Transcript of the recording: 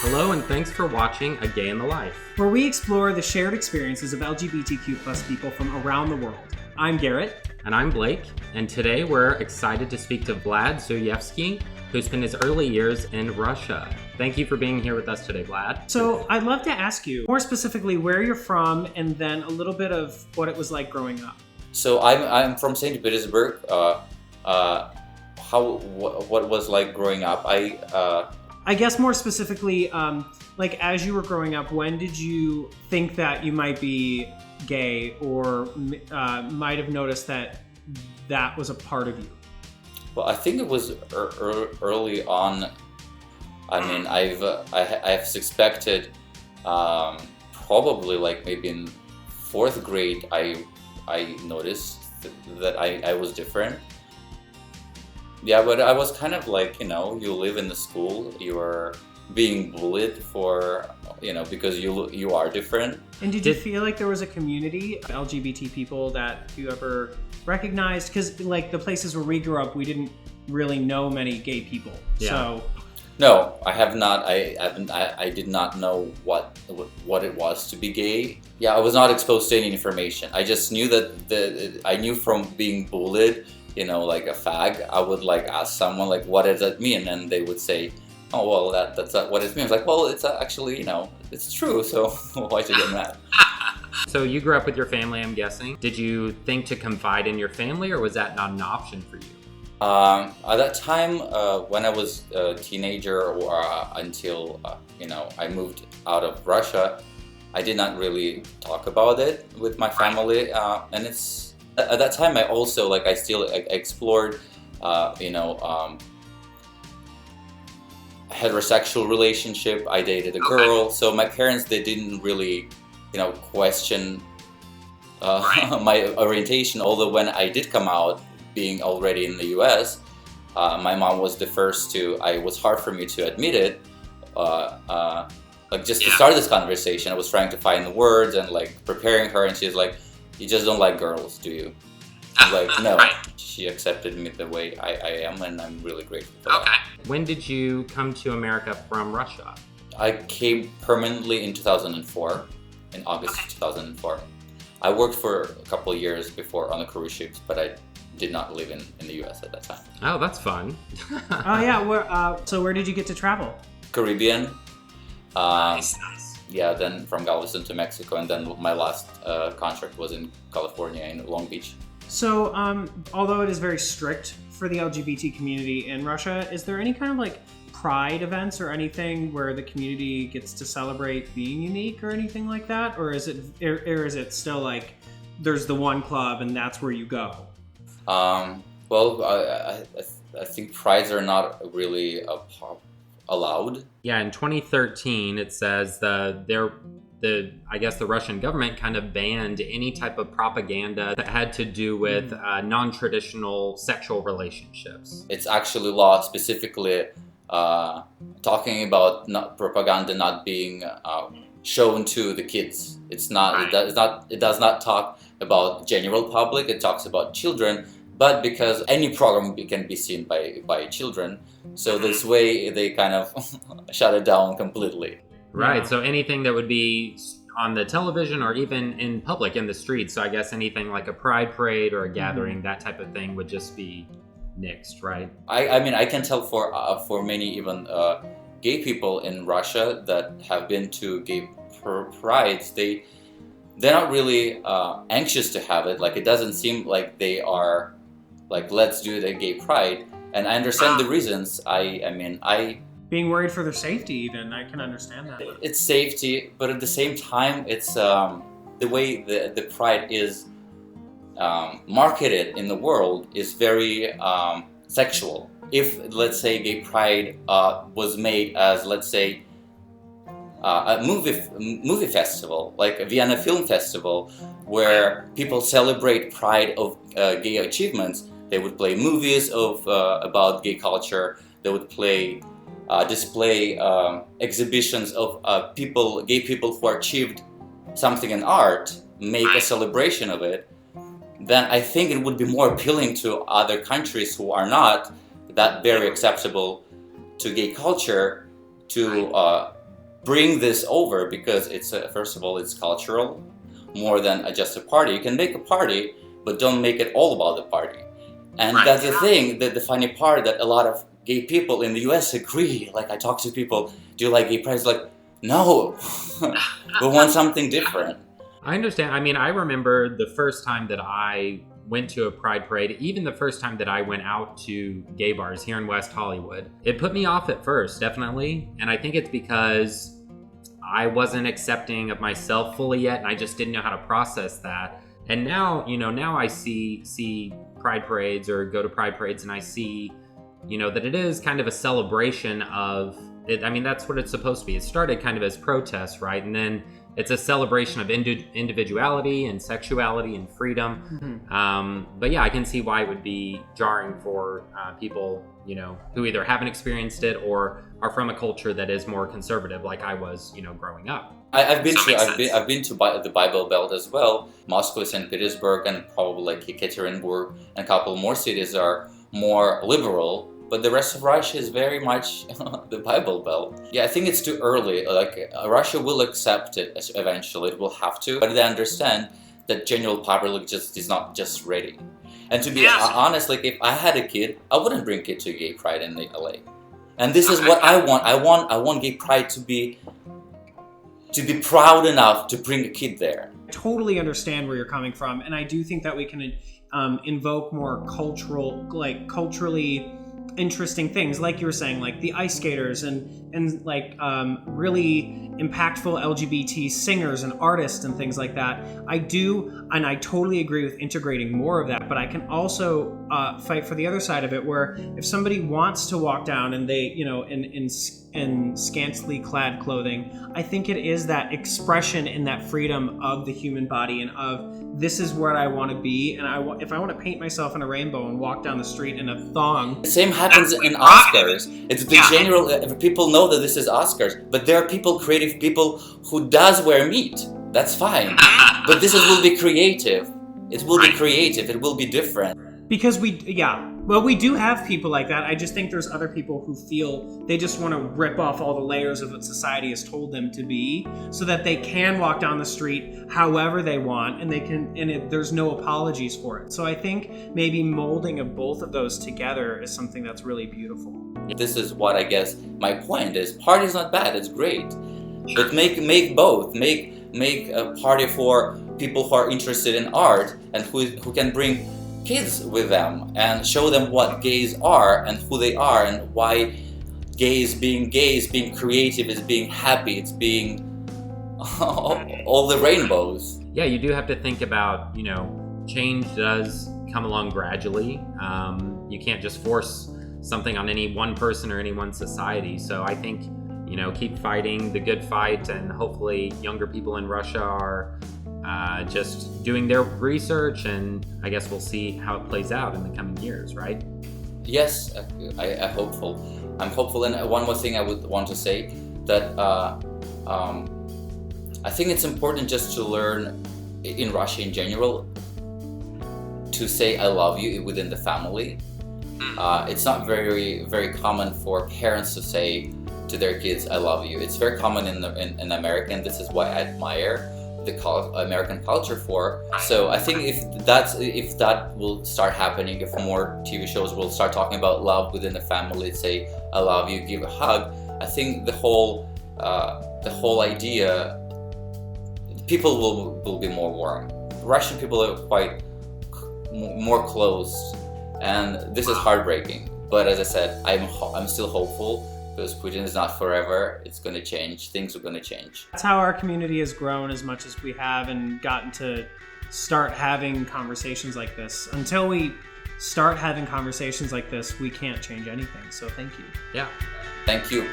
Hello and thanks for watching A Gay in the Life, where we explore the shared experiences of LGBTQ plus people from around the world. I'm Garrett. And I'm Blake, and today we're excited to speak to Vlad Zuevskiy, who spent his early years in Russia. Thank you for being here with us today, Vlad. So I'd love to ask you, more specifically, where you're from, and then a little bit of what it was like growing up. So I'm from St. Petersburg. What was like growing up? I guess more specifically, like as you were growing up, when did you think that you might be gay, or might have noticed that that was a part of you? Well, I think it was early on. I mean, I've suspected probably like maybe in fourth grade I noticed that I was different. Yeah, but I was kind of like, you live in the school, you are being bullied for, because you are different. And did you feel like there was a community of LGBT people that you ever recognized? Because like the places where we grew up, we didn't really know many gay people. Yeah. So No, I have not. I did not know what it was to be gay. Yeah, I was not exposed to any information. I just knew that I knew from being bullied, like a fag, I would like ask someone like, what does that mean? And they would say, oh, well, that's not what it means. Like, well, it's actually, it's true. So why should you get mad? So you grew up with your family, I'm guessing. Did you think to confide in your family, or was that not an option for you? At that time, when I was a teenager or until, I moved out of Russia, I did not really talk about it with my family. And at that time, I also, I still explored, heterosexual relationship. I dated a girl. So my parents, they didn't really, question my orientation. Although when I did come out, being already in the US, my mom was the first to, it was hard for me to admit it. To start this conversation, I was trying to find the words and preparing her, and she's like, you just don't like girls, do you? I'm like, no. She accepted me the way I am, and I'm really grateful for that. When did you come to America from Russia? I came permanently in 2004, in August 2004. I worked for a couple of years before on the cruise ships, but I did not live in the US at that time. Oh, that's fun. Oh yeah, so where did you get to travel? Caribbean. Nice. Yeah, then from Galveston to Mexico, and then my last contract was in California, in Long Beach. So, although it is very strict for the LGBT community in Russia, is there any kind of pride events or anything where the community gets to celebrate being unique or anything like that? Or is it still like there's the one club and that's where you go? Well, I think prides are not really allowed. Yeah, in 2013, it says I guess the Russian government kind of banned any type of propaganda that had to do with non-traditional sexual relationships. It's actually law specifically talking about propaganda not being shown to the kids. It's not. It does not talk about general public. It talks about children. But because any program can be seen by children, so this way they kind of shut it down completely. Right, Yeah. so anything that would be on the television or even in public in the streets, so I guess anything like a pride parade or a gathering, that type of thing would just be nixed, right? I mean, I can tell for many even gay people in Russia that have been to gay prides, they're not really anxious to have it. It doesn't seem like they are let's do the gay pride. And I understand the reasons. Being worried for their safety, even. I can understand that. It's safety, but at the same time, it's the way the pride is marketed in the world is very sexual. If, let's say, gay pride was made as, let's say, a movie festival, like a Vienna Film Festival, where people celebrate pride of gay achievements, they would play movies about gay culture. They would display exhibitions of gay people who achieved something in art, make a celebration of it. Then I think it would be more appealing to other countries who are not that very acceptable to gay culture to bring this over, because it's first of all, it's cultural more than just a party. You can make a party, but don't make it all about the party. And that's the thing, that the funny part, that a lot of gay people in the US agree. Like, I talk to people, do you like gay pride? It's like, no, we want something different. I understand. I mean, I remember the first time that I went to a pride parade, even the first time that I went out to gay bars here in West Hollywood. It put me off at first, definitely. And I think it's because I wasn't accepting of myself fully yet, and I just didn't know how to process that. And now, now I see pride parades or go to pride parades, and I see, that it is kind of a celebration of it. I mean, that's what it's supposed to be. It started kind of as protest, right? And then it's a celebration of individuality and sexuality and freedom. But yeah, I can see why it would be jarring for people, who either haven't experienced it or are from a culture that is more conservative, like I was, growing up. I've been to the Bible Belt as well. Moscow, St. Petersburg, and probably like Ekaterinburg, and a couple more cities are more liberal. But the rest of Russia is very much the Bible Belt. Yeah, I think it's too early. Like, Russia will accept it eventually. It will have to. But they understand that general public just is not just ready. And to be honest, like, if I had a kid, I wouldn't bring kid to gay pride in LA. And this is what I want. I want gay pride to be proud enough to bring a kid there. I totally understand where you're coming from, and I do think that we can invoke more culturally interesting things, like you were saying, like the ice skaters and like really impactful LGBT singers and artists and things like that. I totally agree with integrating more of that, but I can also fight for the other side of it, where if somebody wants to walk down and they, in scantily clad clothing, I think it is that expression and that freedom of the human body, and of, this is where I want to be, and if I want to paint myself in a rainbow and walk down the street in a thong. The same happens in Oscars. It's the general, people know that this is Oscars, but there are creative people who does wear meat. That's fine. But will be creative. It will be creative. It will be different. Because we do have people like that. I just think there's other people who feel they just want to rip off all the layers of what society has told them to be, so that they can walk down the street however they want, and there's no apologies for it. So I think maybe molding of both of those together is something that's really beautiful. This is what I guess my point is. Party is not bad. It's great. But make both. Make a party for people who are interested in art and who can bring kids with them and show them what gays are and who they are, and why gays being creative, is being happy, it's being all the rainbows. Yeah, you do have to think about, change does come along gradually. You can't just force something on any one person or any one society. So I think, keep fighting the good fight, and hopefully younger people in Russia are just doing their research, and I guess we'll see how it plays out in the coming years, right? Yes, I'm hopeful. And one more thing I would want to say, that I think it's important just to learn in Russia in general to say I love you within the family. It's not very, very common for parents to say to their kids I love you. It's very common in America, and this is why I admire the American culture for. So I think if that will start happening, if more TV shows will start talking about love within the family, say I love you, give a hug, I think the whole idea, people will be more warm. Russian people are quite more closed, and this is heartbreaking. But as I said, I'm still hopeful, because Putin is not forever. It's going to change. Things are going to change. That's how our community has grown as much as we have, and gotten to start having conversations like this. Until we start having conversations like this, we can't change anything. So thank you. Yeah. Thank you.